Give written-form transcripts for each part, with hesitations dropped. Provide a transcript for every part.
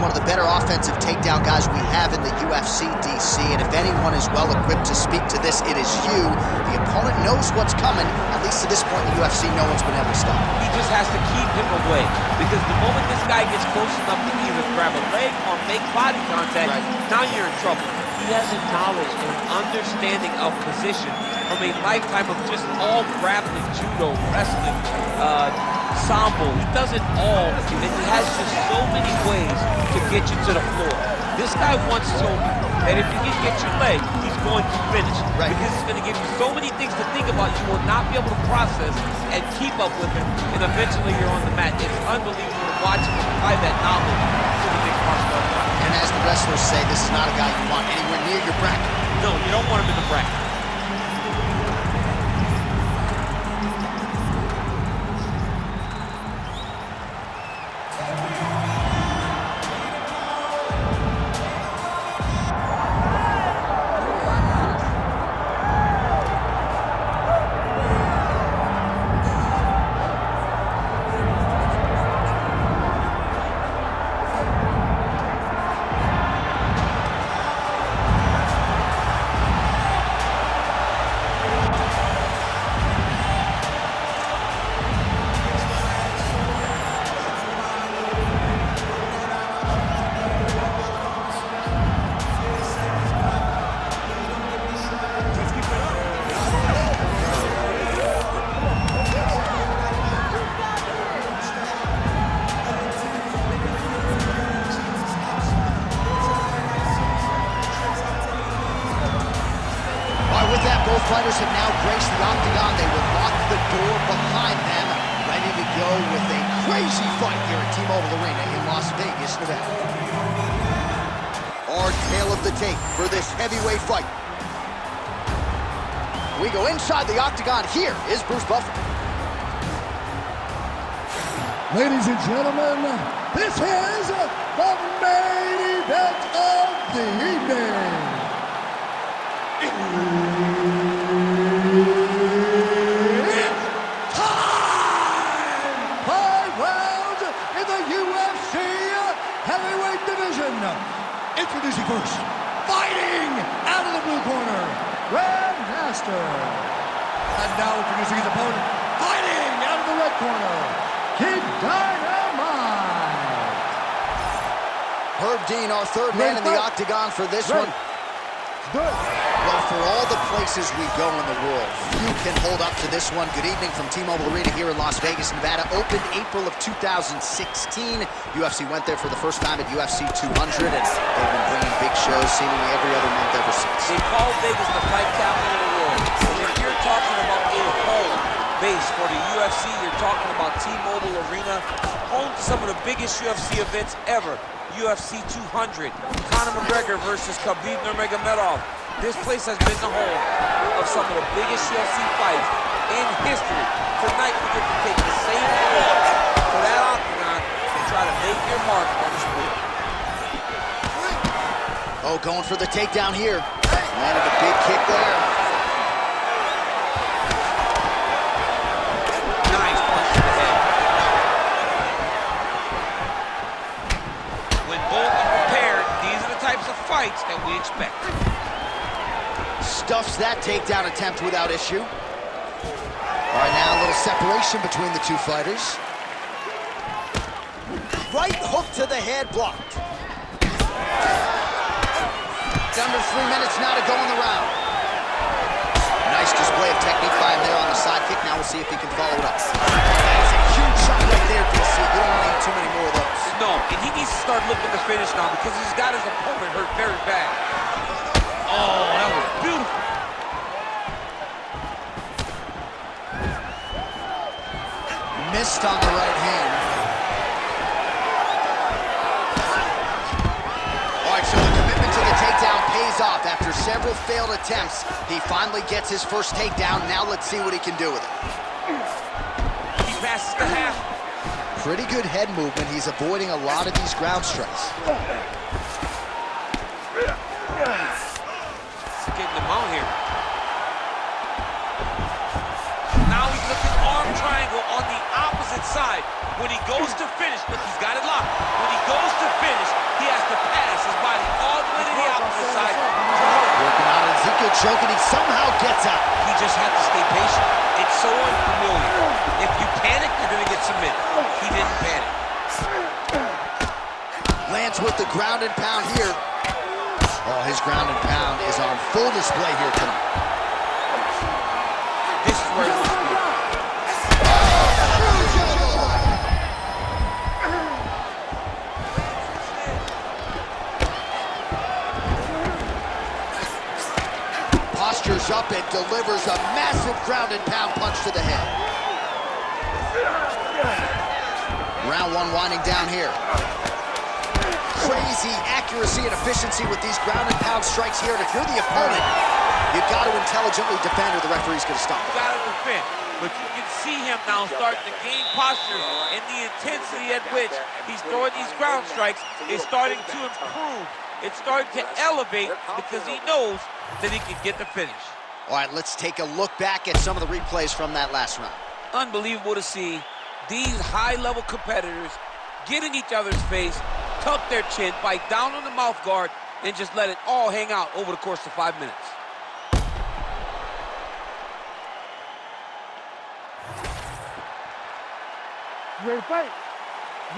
one of the better offensive takedown guys we have in the UFC, DC, and if anyone is well equipped to speak to this, it is you. The opponent knows what's coming. At least to this point in the UFC, no one's been able to stop him. He just has to keep him away, because the moment this guy gets close enough to either grab a leg or make body contact, now you're in trouble. He has a knowledge and an understanding of position from a lifetime of just all grappling, judo, wrestling, sambo. He does it all, and he has just so many ways to get you to the floor. This guy once told me that if he can get your leg, he's going to finish. Because he's going to give you so many things to think about, you will not be able to process and keep up with him, and eventually you're on the mat. It's unbelievable to watch him apply that knowledge to the mixed martial arts. And as the wrestlers say, this is not a guy you want anywhere near your bracket. No, you don't want him in the bracket. Both fighters have now graced the octagon. They will lock the door behind them, ready to go with a crazy fight here at T-Mobile Arena in Las Vegas, Nevada. Our tale of the tape for this heavyweight fight. We go inside the octagon. Here is Bruce Buffer. Ladies and gentlemen, this is the main event of the evening. Introducing first, fighting out of the blue corner, Grandmaster. And now introducing his opponent, fighting out of the red corner, King Dynamite. Herb Dean, our third man in the octagon for this one. Well, for all the places we go in the world, few can hold up to this one. Good evening from T-Mobile Arena here in Las Vegas, Nevada. Opened April of 2016. UFC went there for the first time at UFC 200, and they've been bringing big shows seemingly every other month ever since. They call Vegas the fight capital of the world. And if you're talking about a home base for the UFC, you're talking about T-Mobile Arena, home to some of the biggest UFC events ever. UFC 200, Conor McGregor versus Khabib Nurmagomedov. This place has been the home of some of the biggest UFC fights in history. Tonight we get to take the same floor to that octagon and try to make your mark on the sport. Oh, going for the takedown here. Landed a big kick there. Nice punch to the head. When both are prepared, these are the types of fights that we expect. Stuffs that takedown attempt without issue. All right, now a little separation between the two fighters. Right hook to the head, blocked. It's under 3 minutes now to go in the round. Nice display of technique by him there on the side kick. Now we'll see if he can follow it up. That is a huge shot right there, DC. You don't want to eat too many more of those. No, and he needs to start looking to finish now because he's got his opponent hurt very bad. Oh, that was beautiful. Missed on the right hand. All right, so the commitment to the takedown pays off. After several failed attempts, he finally gets his first takedown. Now let's see what he can do with it. He passes the half. Pretty good head movement. He's avoiding a lot of these ground strikes. Getting him out here. Now he's looking arm triangle on the opposite side. When he goes to finish, look, he's got it locked. When he goes to finish, he has to pass his body all the way to the opposite side. Working out Ezekiel choking, he somehow gets out. He just had to stay patient. It's so unfamiliar. If you panic, you're going to get submitted. He didn't panic. Lands with the ground and pound here. Oh, his ground and pound is on full display here tonight. This is where he was good. Postures up and delivers a massive ground and pound punch to the head. Round one winding down here. Crazy accuracy and efficiency with these ground and pound strikes here. And if you're the opponent, you've got to intelligently defend or the referee's going to stop it. You got to defend. But you can see him now starting to gain posture, and the intensity at which he's throwing these ground strikes is starting to improve. It's starting to elevate because he knows that he can get the finish. All right, let's take a look back at some of the replays from that last round. Unbelievable to see these high-level competitors get in each other's face, tuck their chin, bite down on the mouth guard, and just let it all hang out over the course of 5 minutes. Ready to fight?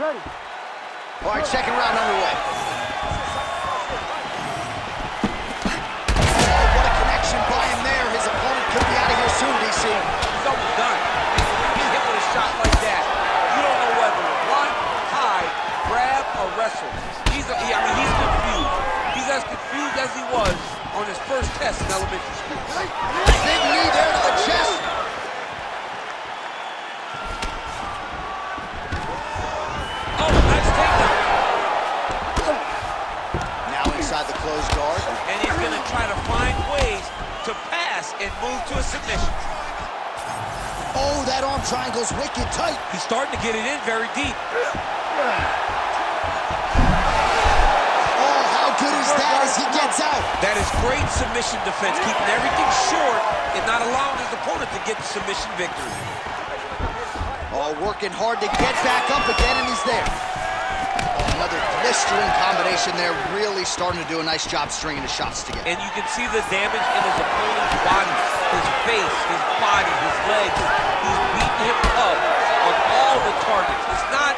Ready. All right, second round underway. Oh, what a connection by him there. His opponent could be out of here soon, DC. He's almost done. When you hit with a shot like that, you don't know whether to run, hide, grab, or wrestle. He's confused. He's as confused as he was on his first test in elementary school. Big knee there to the chest. Oh, nice takedown. Now inside the closed guard. And he's going to try to find ways to pass and move to a submission. Oh, that arm triangle's wicked tight. He's starting to get it in very deep. Oh, how good is that as he gets out? That is great submission defense, keeping everything short and not allowing his opponent to get the submission victory. Oh, working hard to get back up again, and he's there. Oh, another blistering combination there, really starting to do a nice job stringing the shots together. And you can see the damage in his opponent's body, his face, his body, his legs. He's beating him up on all the targets. It's not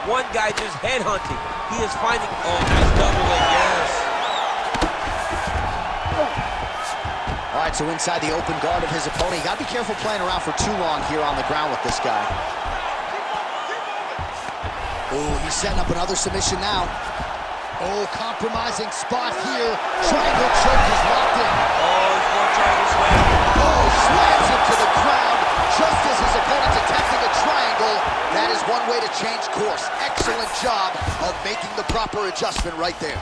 one guy just headhunting. He is finding, oh, nice double leg, yes. All right, so inside the open guard of his opponent. You got to be careful playing around for too long here on the ground with this guy. Oh, he's setting up another submission now. Oh, compromising spot here. Triangle choke is locked in. Oh, he's going to triangle slam. Oh, slams him to the ground just as his opponent's attempting a triangle. That is one way to change course. Excellent job of making the proper adjustment right there.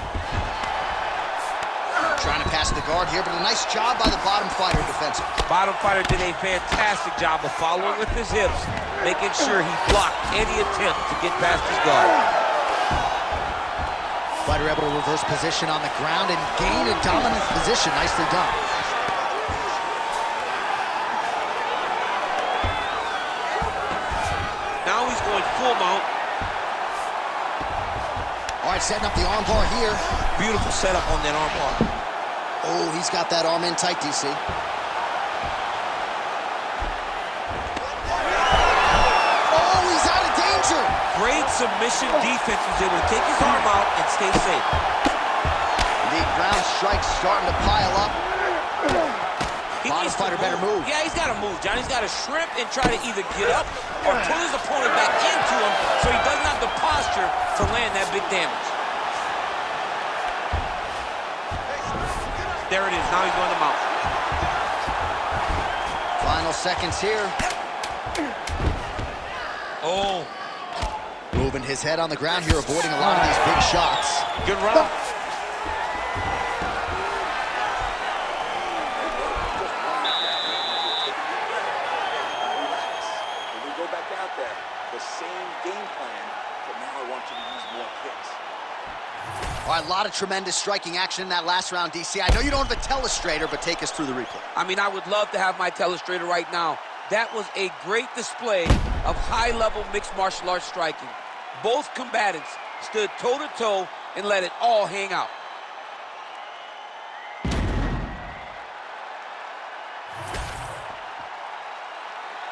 Trying to pass the guard here, but a nice job by the bottom fighter defensively. Bottom fighter did a fantastic job of following with his hips, making sure he blocked any attempt to get past his guard. Fighter able to reverse position on the ground and gain a dominant position. Nicely done. Now he's going full mount. All right, setting up the arm bar here. Beautiful setup on that arm bar. Oh, he's got that arm in tight, DC. Oh, he's out of danger. Great submission defense. He was able to take his arm out and stay safe. The ground strikes starting to pile up. Bottom fighter better move. Yeah, he's got to move, John. He's got to shrimp and try to either get up or pull his opponent back into him so he doesn't have the posture to land that big damage. There it is. Now he's going to mount. Final seconds here. Oh. Moving his head on the ground here, avoiding a lot of these big shots. Good run. The same game plan, but now I want you to use more kicks. All right, a lot of tremendous striking action in that last round, DC. I know you don't have a telestrator, but take us through the replay. I mean, I would love to have my telestrator right now, That was a great display of high-level mixed martial arts striking. Both combatants stood toe-to-toe and let it all hang out.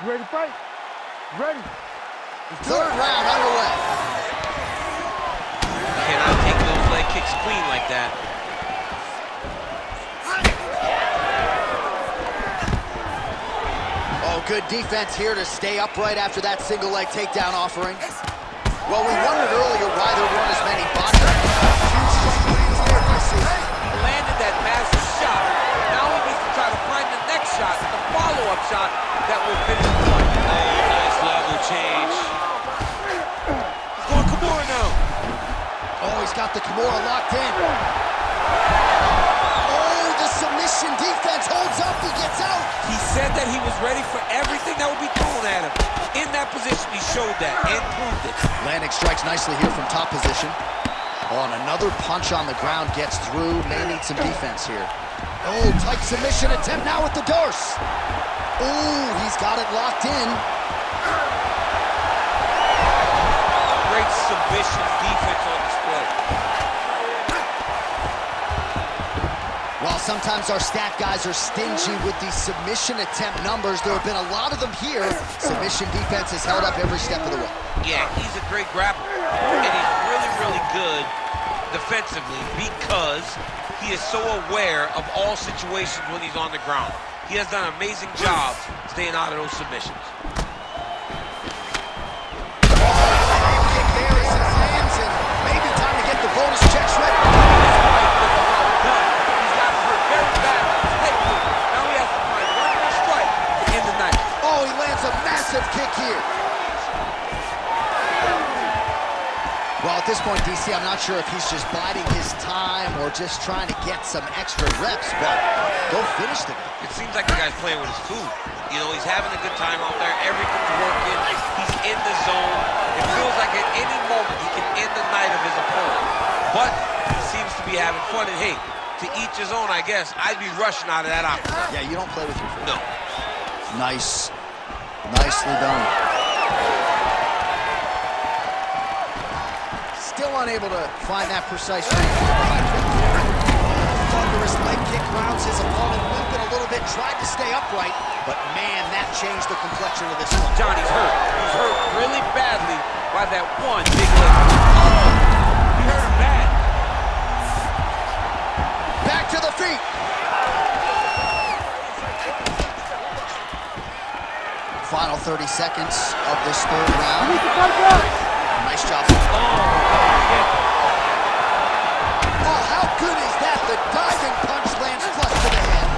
You ready to fight? Ready. Third round underway. Cannot take those leg kicks clean like that. Oh, good defense here to stay upright after that single leg takedown offering. Well, we wondered earlier why there weren't as many bodies. He landed that massive shot. Now he needs to try to find the next shot, the follow-up shot that will finish the fight. Oh, nice level change. He's going Kimura now. Oh, he's got the Kimura locked in. Oh, the submission defense holds up, he gets out. He said that he was ready for everything that would be thrown at him. In that position, he showed that and proved it. Landing strikes nicely here from top position. Oh, and another punch on the ground gets through. May need some defense here. Oh, tight submission attempt now with the Dorse. Oh, he's got it locked in. Great submission defense on display. While sometimes our stat guys are stingy with the submission attempt numbers, there have been a lot of them here. Submission defense has held up every step of the way. Yeah, he's a great grappler, and he's really, really good defensively because he is so aware of all situations when he's on the ground. He has done an amazing job staying out of those submissions. Kick there as he lands, and maybe time to get the bonus checks ready. He's got hurt very bad. Now he has to find one more strike to end the night. Oh, he lands a massive kick here. Well, at this point, DC, I'm not sure if he's just biding his time or just trying to get some extra reps, but go finish the guy. It seems like the guy's playing with his food. You know, he's having a good time out there. Everything's working. He's in the zone. It feels like at any moment he can end the night of his opponent. But he seems to be having fun. And hey, to each his own, I guess. I'd be rushing out of that option. Yeah, you don't play with your food. No. Nice. Nicely done. Still unable to find that precise range. Thunderous leg kick rounds his opponent, limping a little bit, tried to stay upright, but man, that changed the complexion of this one. Johnny's hurt. He's hurt really badly by that one big leg. Oh! He hurt him bad. Back to the feet. Final 30 seconds of this third round. Nice job. Oh, how good is that? The diving punch lands flush to the head.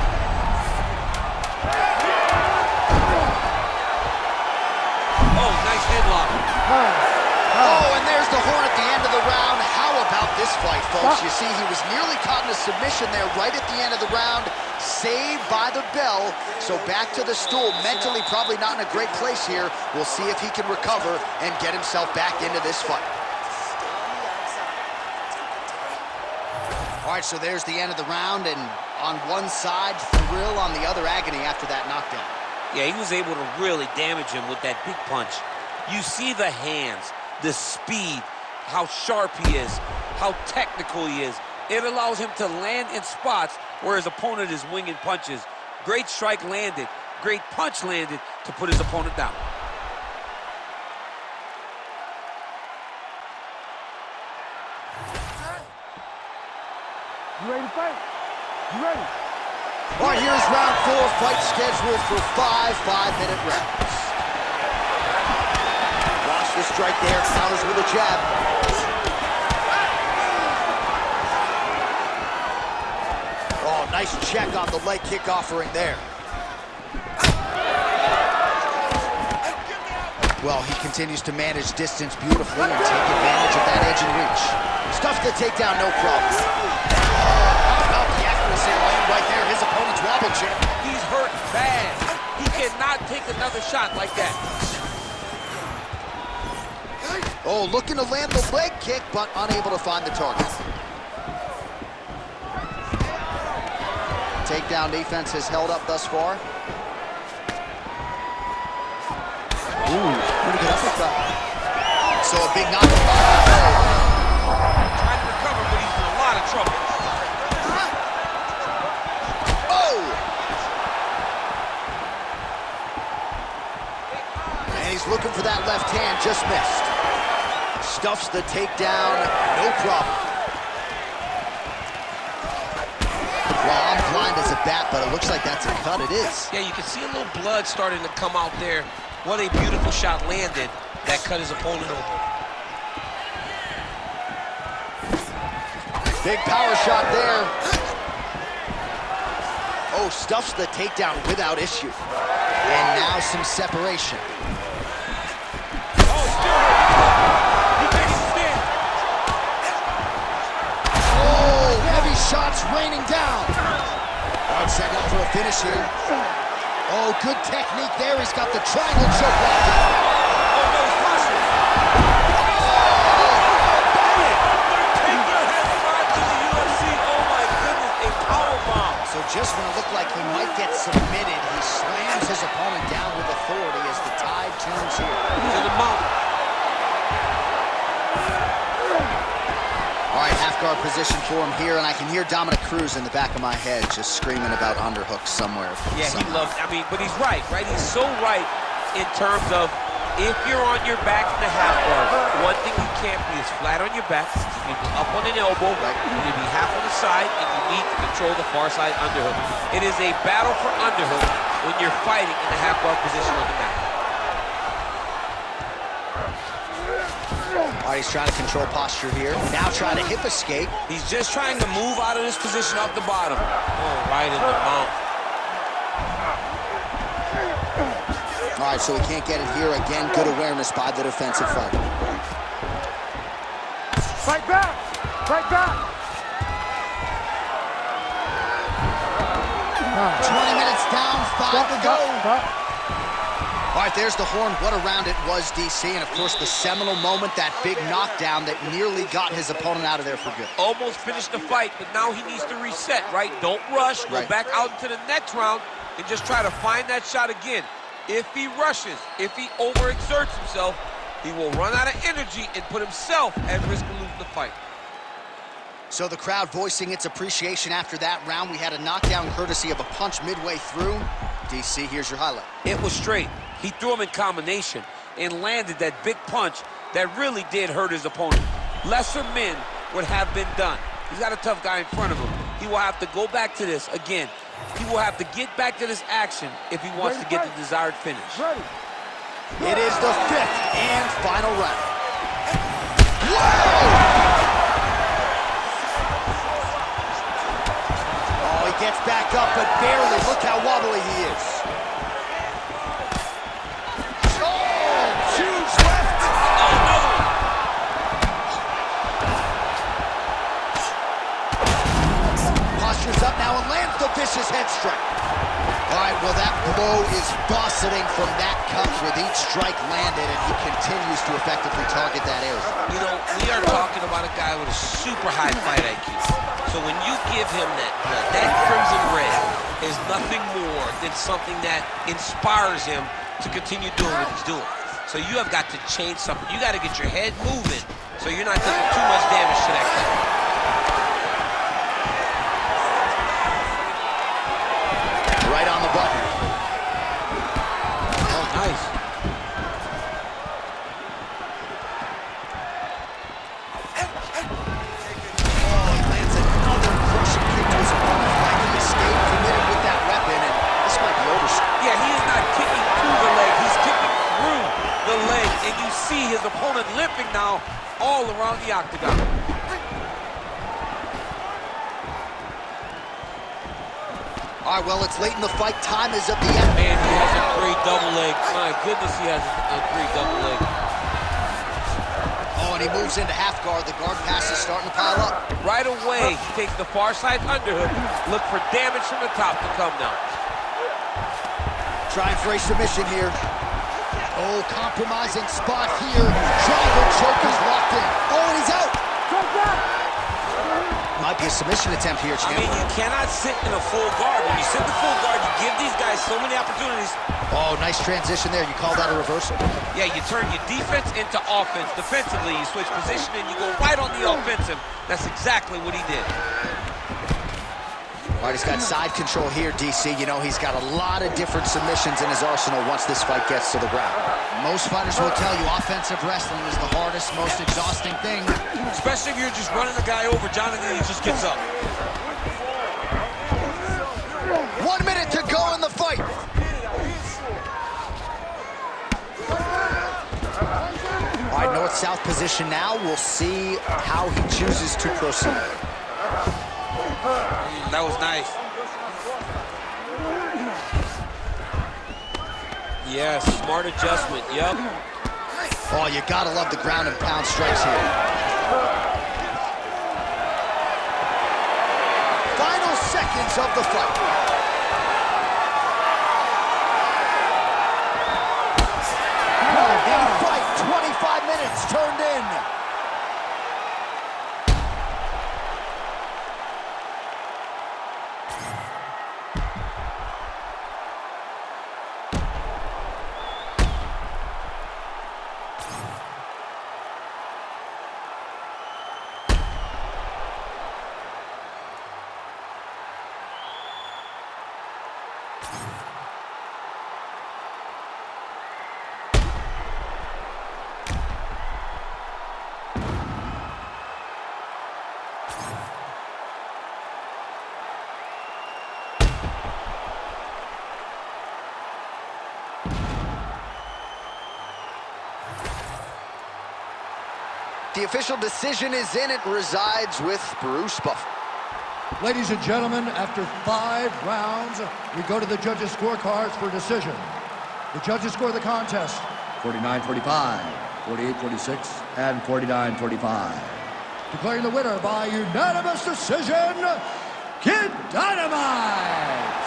Oh, nice headlock. Oh, and there's the horn at the end of the round. How about this fight, folks? You see, he was nearly caught in a submission there right at the end of the round. Saved by the bell. So back to the stool. Mentally probably not in a great place here. We'll see if he can recover and get himself back into this fight. All right, so there's the end of the round, and on one side, thrill, on the other, agony after that knockdown. Yeah, he was able to really damage him with that big punch. You see the hands, the speed, how sharp he is, how technical he is. It allows him to land in spots where his opponent is winging punches. Great strike landed, great punch landed to put his opponent down. You ready to fight? You ready? All right, here's round 4, fight scheduled for 5 5-minute rounds. Watch the strike there, counters with a jab. Oh, nice check on the leg kick offering there. Well, he continues to manage distance beautifully and take advantage of that edge and reach. Stuffs the takedown, no problem. How about the accuracy land right there? His opponent's wobble chip. He's hurt bad. He cannot take another shot like that. Oh, looking to land the leg kick, but unable to find the target. Takedown defense has held up thus far. Ooh, pretty good uppercut. So a big knockout. Trying to recover, but he's in a lot of trouble. Oh! And he's looking for that left hand, just missed. Stuffs the takedown, no problem. Well, I'm blind as a bat, but it looks like that's a cut. It is. Yeah, you can see a little blood starting to come out there. What a beautiful shot landed that cut his opponent open. Big power shot there. Oh, stuffs the takedown without issue. And now some separation. Oh, still hurt. He can't even stand. Oh, heavy shots raining down. Hard setting up for a finish here. Oh, good technique there. He's got the triangle choke locked in. Oh, no, he's possible. Undertaker has arrived to the UFC. Oh, my goodness, a powerbomb. So just when it looked like he might get submitted, he slams his opponent down with authority as the tide turns here. To the mountain. All right, half guard position for him here, and I can hear Dominic Cruz in the back of my head just screaming about underhooks somewhere. Yeah, he loves, but he's right? He's so right in terms of if you're on your back in the half guard, one thing you can't be is flat on your back. You need to be up on an elbow, you need to be half on the side, and you need to control the far side underhook. It is a battle for underhook when you're fighting in the half guard position on the mat. All right, he's trying to control posture here. Now trying to hip escape. He's just trying to move out of this position off the bottom. Oh, right in the mount. All right, so he can't get it here. Again, good awareness by the defensive fighter. Fight back! Fight back! 20 minutes down, 5 to go. All right, there's the horn. What a round it was, DC. And, of course, the seminal moment, that big knockdown that nearly got his opponent out of there for good. Almost finished the fight, but now he needs to reset, right? Don't rush. Go back out into the next round and just try to find that shot again. If he rushes, if he overexerts himself, he will run out of energy and put himself at risk of losing the fight. So the crowd voicing its appreciation after that round. We had a knockdown courtesy of a punch midway through. DC, here's your highlight. It was straight. He threw him in combination and landed that big punch that really did hurt his opponent. Lesser men would have been done. He's got a tough guy in front of him. He will have to go back to this again. He will have to get back to this action if he wants to get the desired finish. It is the 5th and final round. Whoa! Oh, he gets back up, but barely. Look how wobbly he is. Oh, huge left. Postures up now and lands the vicious head strike. All right, well, that blow is dosseting from that cut with each strike landed, and he continues to effectively target that area. You know, we are talking about a guy with a super high fight IQ. So when you give him that crimson red is nothing more than something that inspires him to continue doing what he's doing. So you have got to change something. You got to get your head moving so you're not taking too much damage to that cut. Right on the button. Oh, nice. Oh, he lands another crushing kick to his opponent. Finding escape committed with that weapon, and this might be overshot. Yeah, he is not kicking to the leg. He's kicking through the leg, and you see his opponent limping now all around the octagon. All right, well, it's late in the fight. Time is of the end. Man, he has a great double leg. My goodness, he has a great double leg. Oh, and he moves into half guard. The guard pass is starting to pile up. Right away, he takes the far side underhook. Look for damage from the top to come now. Trying for a submission here. Oh, compromising spot here. Triangle choke is locked in. Oh, and he's out. Might be a submission attempt here, champ. I mean, you cannot sit in a full guard. When you sit in the full guard, you give these guys so many opportunities. Oh, nice transition there. You call that a reversal? Yeah, you turn your defense into offense. Defensively, you switch position and you go right on the offensive. That's exactly what he did. All right, he's got side control here, DC. You know, he's got a lot of different submissions in his arsenal once this fight gets to the ground. Most fighters will tell you offensive wrestling is the hardest, most exhausting thing. Especially if you're just running the guy over, Jonathan, he just gets up. 1 minute to go in the fight. All right, north-south position now. We'll see how he chooses to proceed. That was nice. Yeah, smart adjustment, yep. Oh, you gotta love the ground and pound strikes here. Final seconds of the fight. Fight, 25 minutes turned in. The official decision is in. It resides with Bruce Buffer. Ladies and gentlemen, after 5 rounds, we go to the judges' scorecards for decision. The judges score the contest 49-45, 48-46, and 49-45. Declaring the winner by unanimous decision, Kid Dynamite!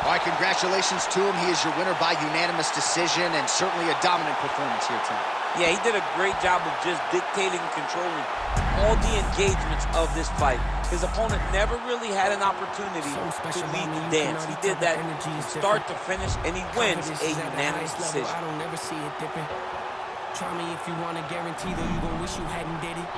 All right, congratulations to him. He is your winner by unanimous decision, and certainly a dominant performance here tonight. Yeah, he did a great job of just dictating and controlling all the engagements of this fight. His opponent never really had an opportunity to lead the dance. He did that from start to finish, and he wins a unanimous decision. I don't ever see it dipping. Try me if you want to guarantee that you gon' wish you hadn't did it.